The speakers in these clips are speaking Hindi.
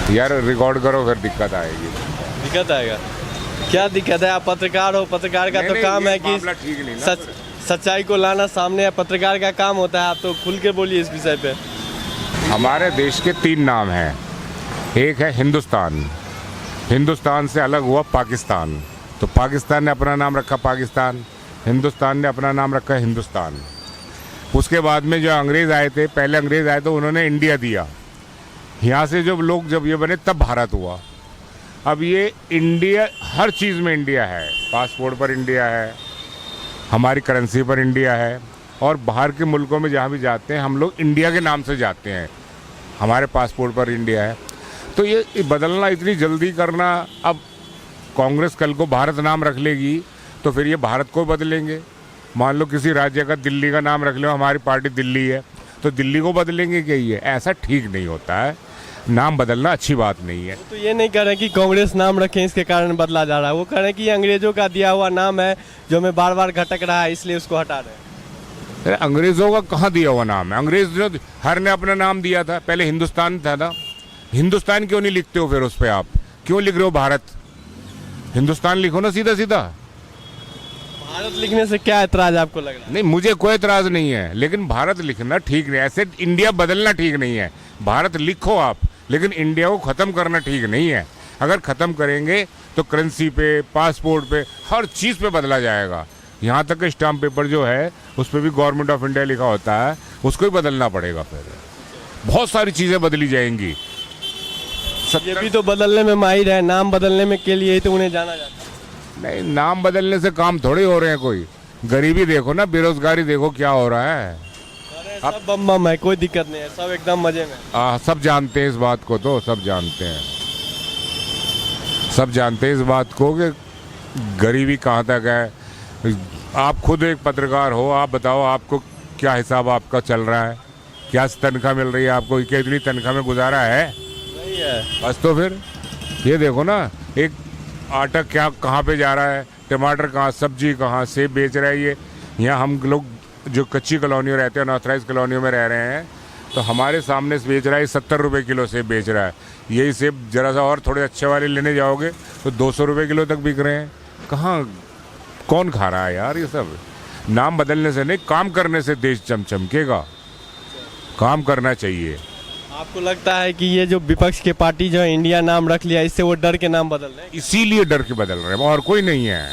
यार रिकॉर्ड करो, फिर दिक्कत आएगी। दिक्कत आएगा? क्या दिक्कत है? आप पत्रकार हो, पत्रकार का तो काम है कि ठीक नहीं ना। सच्चाई को लाना सामने, पत्रकार का काम होता है। आप तो खुल के बोलिए इस विषय पे। हमारे देश के 3 नाम हैं। एक है हिंदुस्तान, हिंदुस्तान से अलग हुआ पाकिस्तान, तो पाकिस्तान ने अपना नाम रखा पाकिस्तान, हिंदुस्तान ने अपना नाम रखा हिंदुस्तान। उसके बाद में जो अंग्रेज़ आए थे, पहले अंग्रेज़ आए तो उन्होंने इंडिया दिया। यहाँ से जब लोग जब ये बने तब भारत हुआ। अब ये इंडिया हर चीज़ में इंडिया है, पासपोर्ट पर इंडिया है, हमारी करेंसी पर इंडिया है, और बाहर के मुल्कों में जहाँ भी जाते हैं हम लोग इंडिया के नाम से जाते हैं, हमारे पासपोर्ट पर इंडिया है। तो ये बदलना इतनी जल्दी करना, अब कांग्रेस कल को भारत नाम रख लेगी तो फिर ये भारत को बदलेंगे। मान लो किसी राज्य का दिल्ली का नाम रख लो, हमारी पार्टी दिल्ली है तो दिल्ली को बदलेंगे क्या? ये ऐसा ठीक नहीं होता है, नाम बदलना अच्छी बात नहीं है। तो ये नहीं कह रहे कि कांग्रेस नाम रखें इसके कारण बदला जा रहा है, वो कह रहे हैं कि ये अंग्रेजों का दिया हुआ नाम है जो हमें बार बार घटक रहा है, इसलिए उसको हटा रहे हैं। अरे अंग्रेज़ों का कहाँ दिया हुआ नाम है? अंग्रेज जो हर ने अपना नाम दिया था, पहले हिंदुस्तान था ना। हिंदुस्तान क्यों नहीं लिखते हो फिर उस पर? आप क्यों लिख रहे हो भारत? हिंदुस्तान लिखो ना सीधा सीधा। भारत लिखने से क्या एतराज आपको लग रहा है? नहीं, मुझे कोई एतराज़ नहीं है, लेकिन भारत लिखना ठीक नहीं, ऐसे इंडिया बदलना ठीक नहीं है। भारत लिखो आप, लेकिन इंडिया को ख़त्म करना ठीक नहीं है। अगर ख़त्म करेंगे तो करेंसी पे, पासपोर्ट पे, हर चीज़ पे बदला जाएगा। यहाँ तक कि स्टाम्प पेपर जो है उस पर भी गवर्नमेंट ऑफ इंडिया लिखा होता है, उसको ही बदलना पड़ेगा। फिर बहुत सारी चीज़ें बदली जाएंगी। ये भी तो बदलने में माहिर है, नाम बदलने में के लिए ही तो उन्हें जाना जाता है। नहीं, नाम बदलने से काम थोड़े हो रहे हैं। कोई गरीबी देखो ना, बेरोजगारी देखो क्या हो रहा है। अरे सब बम बम है, कोई दिक्कत नहीं है, सब एकदम मजे में। सब जानते हैं इस बात को, तो सब जानते हैं, सब जानते हैं इस बात को कि गरीबी कहाँ तक है। आप खुद एक पत्रकार हो, आप बताओ आपको क्या हिसाब आपका चल रहा है, क्या तनख्वाह मिल रही है आपको, क्या इतनी तनख्वाह में गुजारा है? नहीं है। बस तो फिर ये देखो ना, एक आटा क्या कहाँ पे जा रहा है, टमाटर कहाँ, सब्जी कहाँ, सेब बेच रहा है ये। यहाँ हम लोग जो कच्ची कॉलोनियों रहते हैं, अनऑथराइज कॉलोनियों में रह रहे हैं, तो हमारे सामने से बेच रहा है 70 रुपये किलो सेब बेच रहा है। यही सेब जरा सा और थोड़े अच्छे वाले लेने जाओगे तो 200 रुपये किलो तक बिक रहे हैं। कहाँ, कौन खा रहा है यार ये सब? नाम बदलने से नहीं, काम करने से देश चमचमकेगा। काम करना चाहिए। आपको लगता है कि ये जो विपक्ष के पार्टी जो है इंडिया नाम रख लिया, इससे वो डर के नाम बदल रहे हैं? इसीलिए डर के बदल रहे हैं, और कोई नहीं है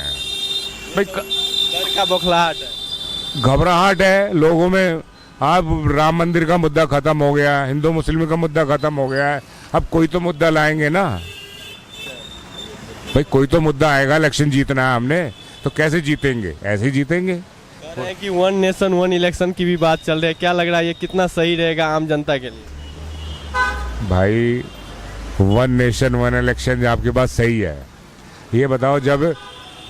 भाई। डर का बौखलाहट है, घबराहट है लोगों में। अब राम मंदिर का मुद्दा खत्म हो गया, हिंदू मुस्लिम का मुद्दा खत्म हो गया है, अब कोई तो मुद्दा लाएंगे ना भाई, कोई तो मुद्दा आएगा। इलेक्शन जीतना है हमने, तो कैसे जीतेंगे? ऐसे ही जीतेंगे। कह रहे हैं कि 1 नेशन 1 इलेक्शन की भी बात चल रही है, क्या लग रहा है ये कितना सही रहेगा आम जनता के लिए? भाई 1 नेशन 1 इलेक्शन आपकी बात सही है। ये बताओ, जब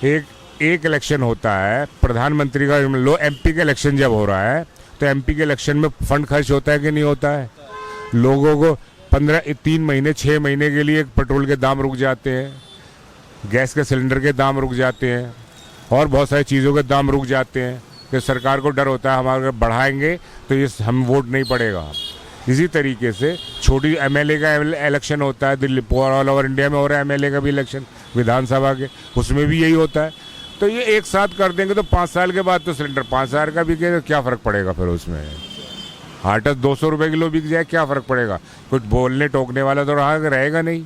एक इलेक्शन होता है, प्रधानमंत्री का लो, एमपी का इलेक्शन जब हो रहा है, तो एमपी के इलेक्शन में फंड खर्च होता है कि नहीं होता है? लोगों को 3 महीने 6 महीने के लिए पेट्रोल के दाम रुक जाते हैं, गैस के सिलेंडर के दाम रुक जाते हैं, और बहुत सारी चीज़ों के दाम रुक जाते हैं। कि सरकार को डर होता है हमारे अगर बढ़ाएंगे तो ये हम वोट नहीं पड़ेगा। इसी तरीके से छोटी एमएलए का इलेक्शन होता है, दिल्ली ऑल ओवर इंडिया में हो रहा है एमएलए का भी इलेक्शन, विधानसभा के, उसमें भी यही होता है। तो ये एक साथ कर देंगे तो 5 साल के बाद तो सिलेंडर 5,000 का बिके, तो क्या फ़र्क पड़ेगा फिर उसमें? आटा 200 रुपये किलो बिक जाए, क्या फ़र्क पड़ेगा? कुछ बोलने टोकने वाला तो रहेगा नहीं।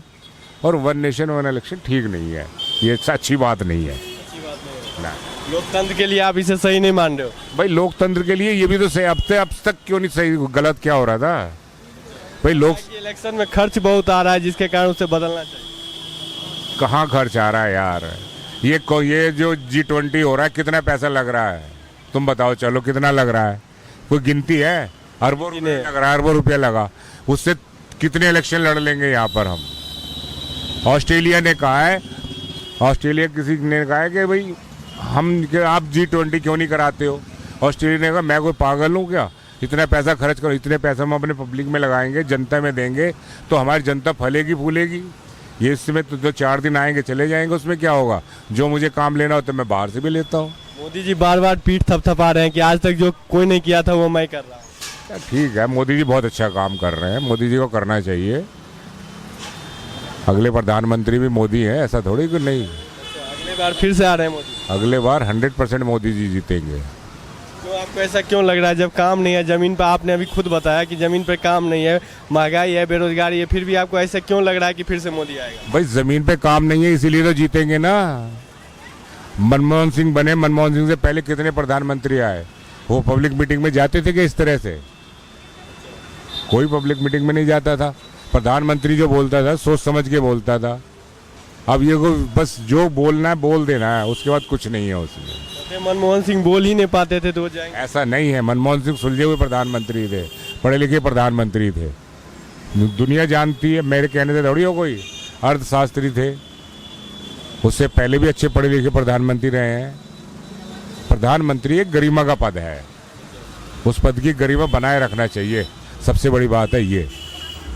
और 1 नेशन 1 इलेक्शन ठीक नहीं है, ये अच्छी बात नहीं है ना। लोकतंत्र के लिए आप इसे सही नहीं मान रहे हो? भाई लोकतंत्र के लिए ये भी तो सही, अब तक क्यों नहीं सही? गलत क्या हो रहा था भाई? इलेक्शन में खर्च बहुत आ रहा है जिसके कारण उसे बदलना चाहिए। कहाँ खर्च आ रहा है यार? ये जो G20 हो रहा है, कितना पैसा लग रहा है? तुम बताओ, चलो कितना लग रहा है? कोई गिनती है? अरबों रुपये लग रहा है, अरबों रुपया लगा। उससे कितने इलेक्शन लड़ लेंगे यहाँ पर हम? ऑस्ट्रेलिया ने कहा है, ऑस्ट्रेलिया किसी ने कहा है कि भाई आप G20 क्यों नहीं कराते हो? ऑस्ट्रेलिया ने कहा मैं कोई पागल हूँ क्या, इतना पैसा खर्च करो, इतने पैसा हम अपने पब्लिक में लगाएंगे, जनता में देंगे तो हमारी जनता फलेगी फूलेगी। ये इसमें तो 4 दिन आएंगे चले जाएंगे, उसमें क्या होगा? जो मुझे काम लेना होता है मैं बाहर से भी लेता हूँ। मोदी जी बार बार पीठ थपथपा रहे हैं कि आज तक जो कोई नहीं किया था वो मैं कर रहा हूँ। ठीक है, मोदी जी बहुत अच्छा काम कर रहे हैं, मोदी जी को करना चाहिए। अगले प्रधानमंत्री भी मोदी हैं, ऐसा थोड़ी कि नहीं। अगले बार फिर से आ रहे हैं मोदी? अगले बार 100% मोदी जी जीतेंगे। तो आपको ऐसा क्यों लग रहा है, जब काम नहीं है ज़मीन पर? आपने अभी खुद बताया कि ज़मीन पर काम नहीं है, महंगाई है, बेरोजगारी है, फिर भी आपको ऐसा क्यों लग रहा है कि फिर से मोदी आएगा? भाई ज़मीन पे काम नहीं है इसीलिए तो जीतेंगे ना। मनमोहन सिंह बने, मनमोहन सिंह से पहले कितने प्रधानमंत्री आए, वो पब्लिक मीटिंग में जाते थे कि इस तरह से? कोई पब्लिक मीटिंग में नहीं जाता था। प्रधानमंत्री जो बोलता था सोच समझ के बोलता था। अब ये को बस जो बोलना है बोल देना है, उसके बाद कुछ नहीं है उसमें। तो मनमोहन सिंह बोल ही नहीं पाते थे तो वो जाएंगे? ऐसा नहीं है, मनमोहन सिंह सुलझे हुए प्रधानमंत्री थे, पढ़े लिखे प्रधानमंत्री थे, दुनिया जानती है। मेरे कहने से थोड़ी हो कोई, अर्थशास्त्री थे, उससे पहले भी अच्छे पढ़े लिखे प्रधानमंत्री रहे हैं। प्रधानमंत्री एक गरिमा का पद है, उस पद की गरिमा बनाए रखना चाहिए, सबसे बड़ी बात है ये।